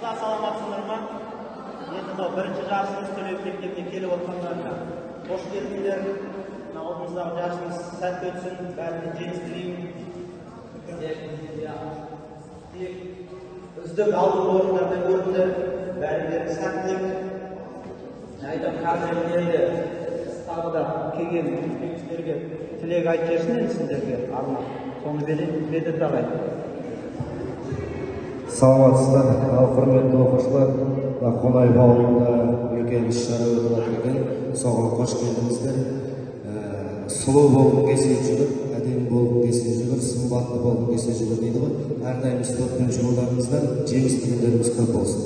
Dostlar salamatçılar mı? Енді бірінші жарысымыз Төле би мектебіне келіп отырғандарына қош келдіңдер. Алдымыздағы жарысымыз сәтті өтсін, бәріне жеңіс тілеймін. Үздік алдыңғы орындарда көрдіңдер, бәріңдерге сәттілік. Айтам қаржылерде тағы да келген жеңістерге тілек айтып берсін енді сіздерге арнап. Соны береді ағай. Саламатсыздар, құрметті оқушылар, Қонаев ауылында үлкен іс-шара өтіп жатыр екен. Соған қош келдіңіздер. Сұлу болғың келсе жүгір, әдемі болғың келсе жүгір, сымбатты болғың келсе жүгір дейді ғой. Әрдайым спортпен шұғылдарыңызда жеңіс күндеріңіз көп болсын.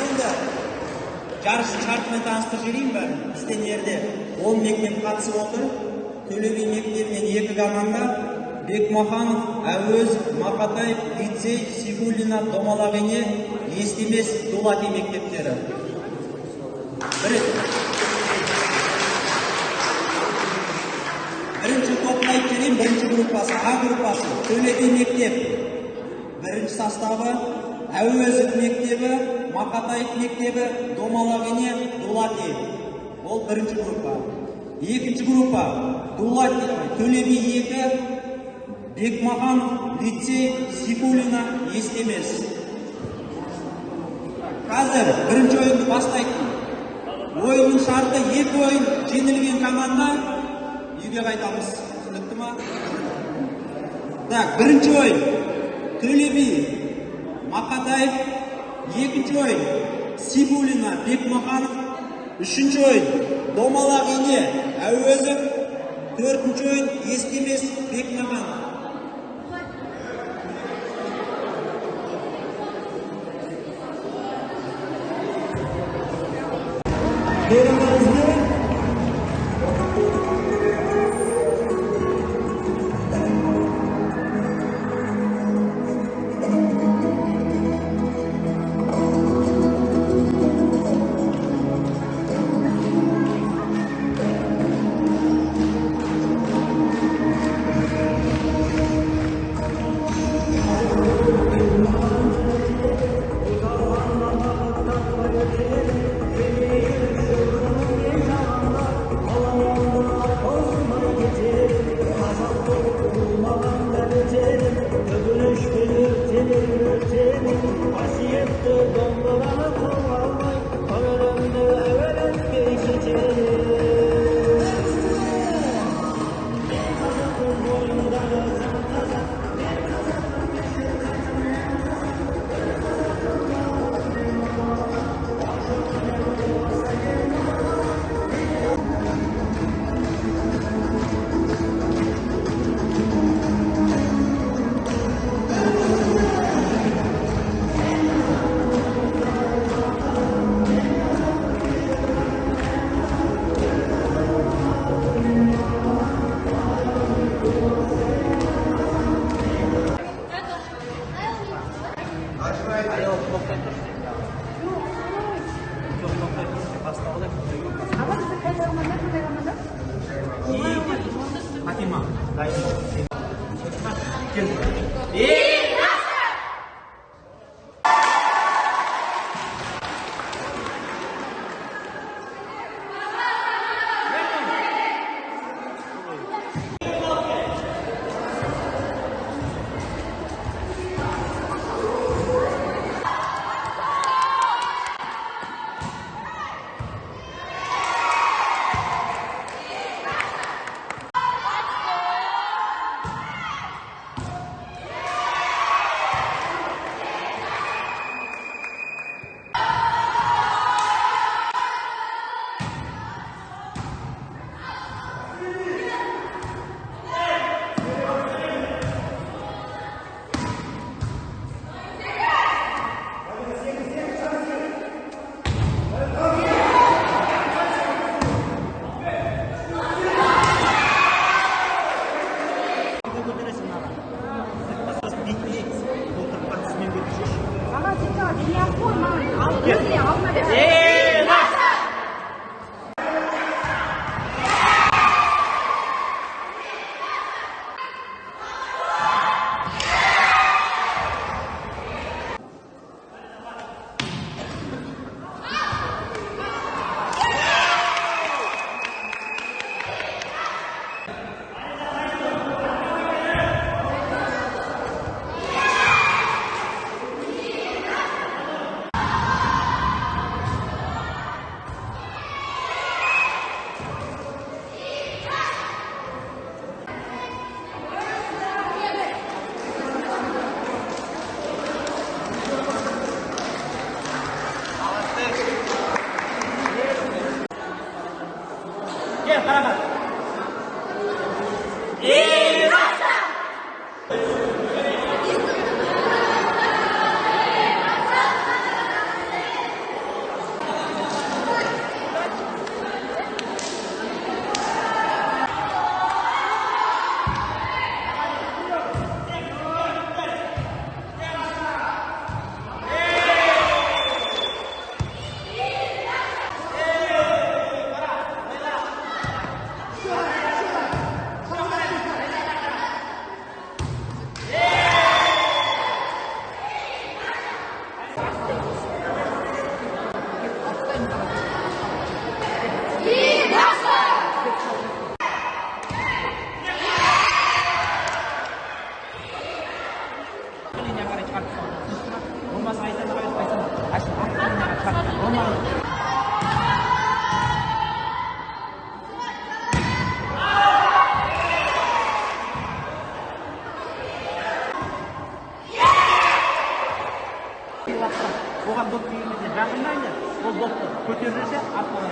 Енді жарыстың шартымен таныстырып жіберейін бәрін. Бізден жерде 10 мектеп қатысып отыр. Төле би мектебінен 2 команда: Бекмаханов, Әуезов, Мақатаев, лицей, Сейфуллина, Домалағене, Естемес, Дулати мектептері. Бірінші топын айтып жіберейін, бірінші группасы, А группасы, Төле би мектеп, бірінші составы, Әуезов мектебі, Мақатаев мектебі, Домалағене, Дулати. Ол бірінші группа. Екінші группа: Дулати, Төле би 2, Бекмаханов, лицей, Сейфуллина, Естемес. Қазір бірінші ойынды бастайтын. Ойынның шарты 2 ойын жеңілген команда үйге қайтамыз. Түсінікті ма? Так, бірінші ойын Төле би, Мақатаев, екінші ойын Сейфуллина, Бекмаханов, үшінші ойын Домалағене, Әуезов, төртінші ойын Естемес, Бекмаханов. Fatima, қарағат. Olmaz aydan оған доп тигенде жақындайды, ол допты көтерілсе артқа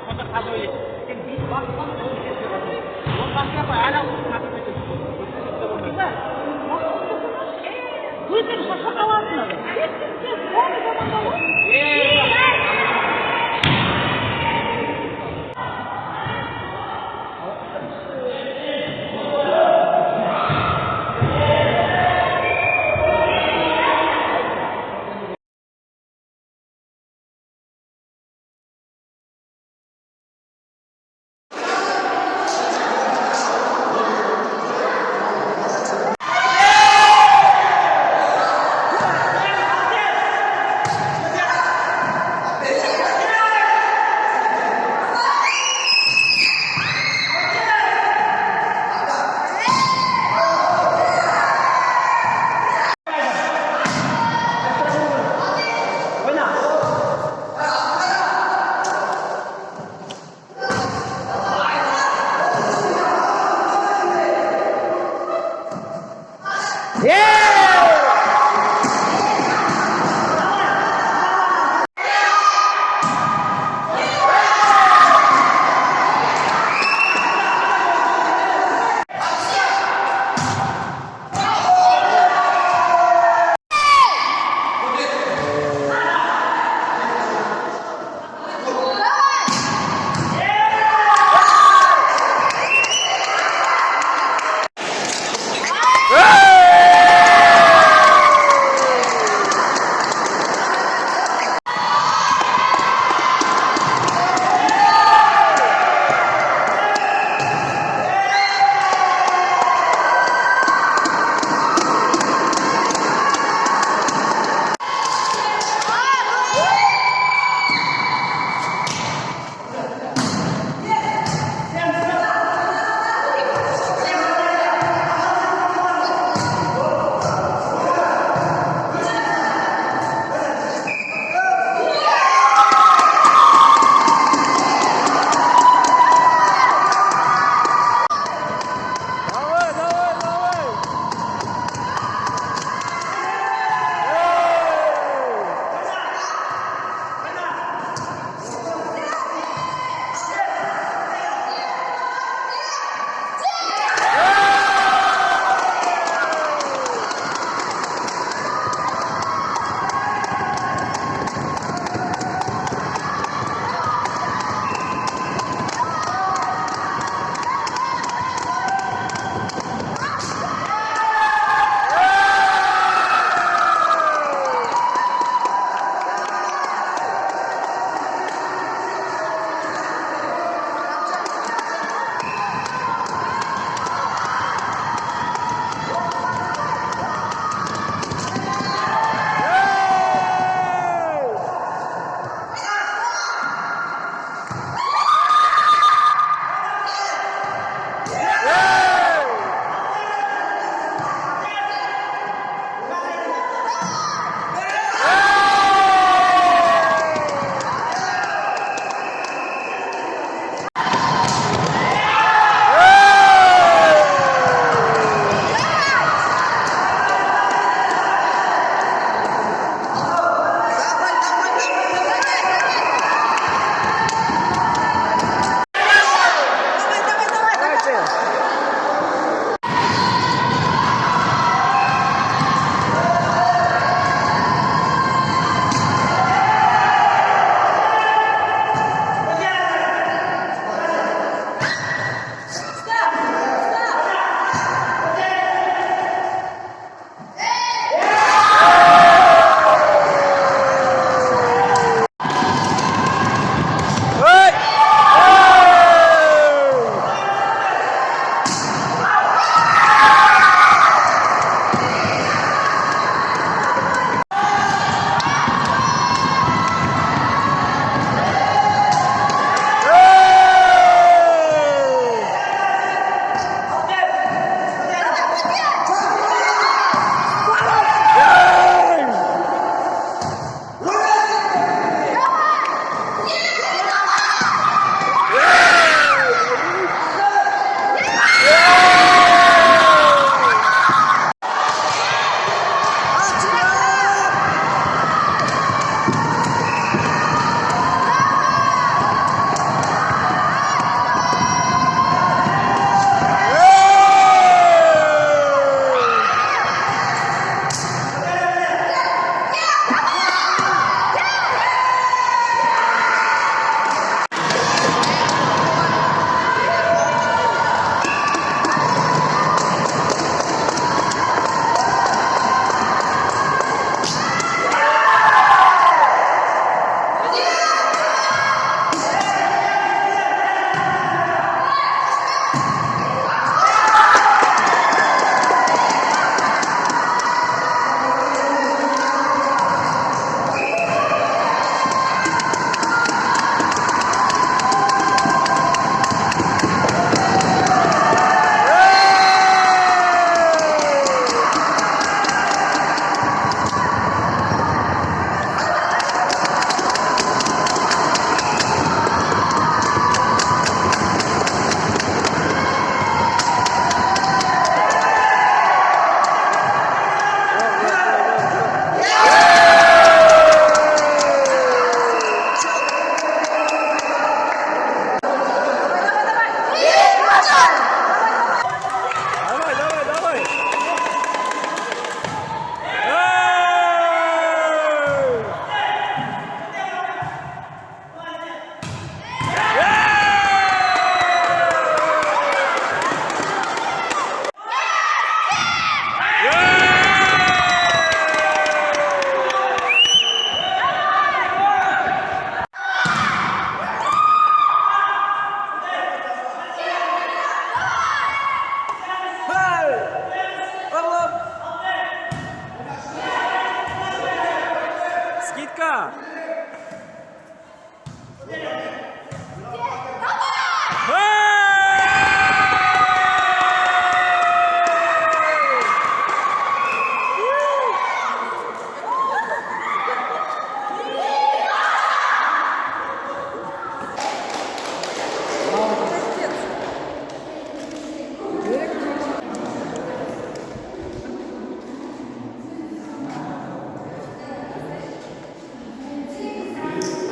Foto kado ya. Kan di waktu kan Lo pasti apa? Ada mati itu. Kita. Gue kan pasal awal lah.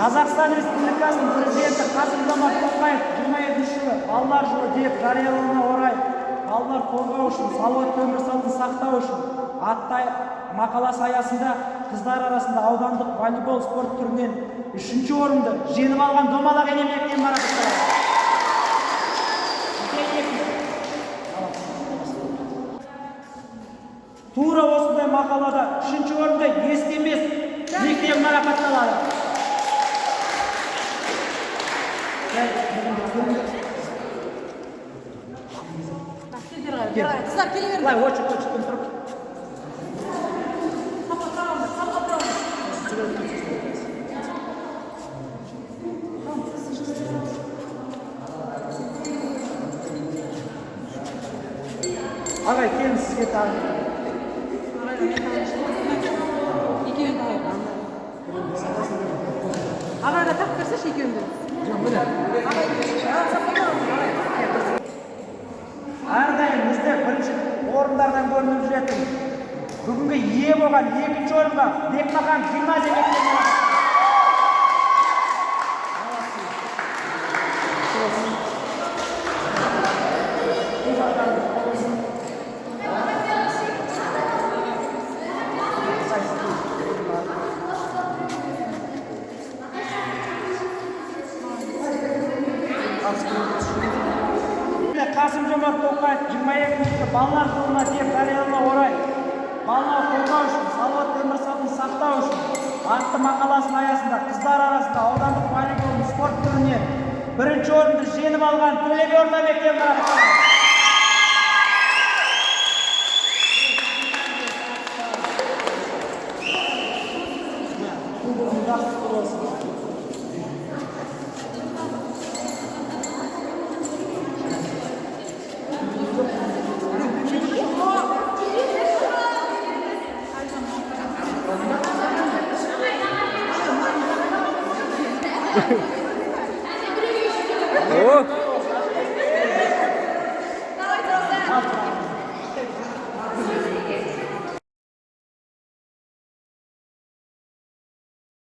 Қазақстан Республикасының президенті Қасым-Жомарт Тоқаев 27 жылы балалар жылы деп жариялауына орай балалар қорғау үшін, салауатты өмір салтын сақтау үшін атты мақаласы аясында қыздар арасында аудандық волейбол спорт түрінен 3-ші орынды жеңіп алған Домалақ ене мектебін марапатталды. Тура осындай мақалада 3-ші орында естемес мектебі марапатталады. Қыздар келе беріңдер. Былай очық-очықпен тұрып. Ағай, келін сізге тағы. Екеуін тауып. Ағайға тақ берсеші екеуінді. Әрдайым бізде бірінші орындардан көрініп жүретін бүгінгі ие болған 2-ші орынға Бекмахан гимназия мектебі Қасым-Жомарт Тоқаев 22-ші балалар жылына деп жариялауына орай балалар қорғау үшін, салауатты өмір салтын сақтау үшін атты мақаласының аясында қыздар арасында аудандық волейбол спорт түрінен 1-ші орынды жеңіп алған Төле би орта мектебі марапатталды. Oh.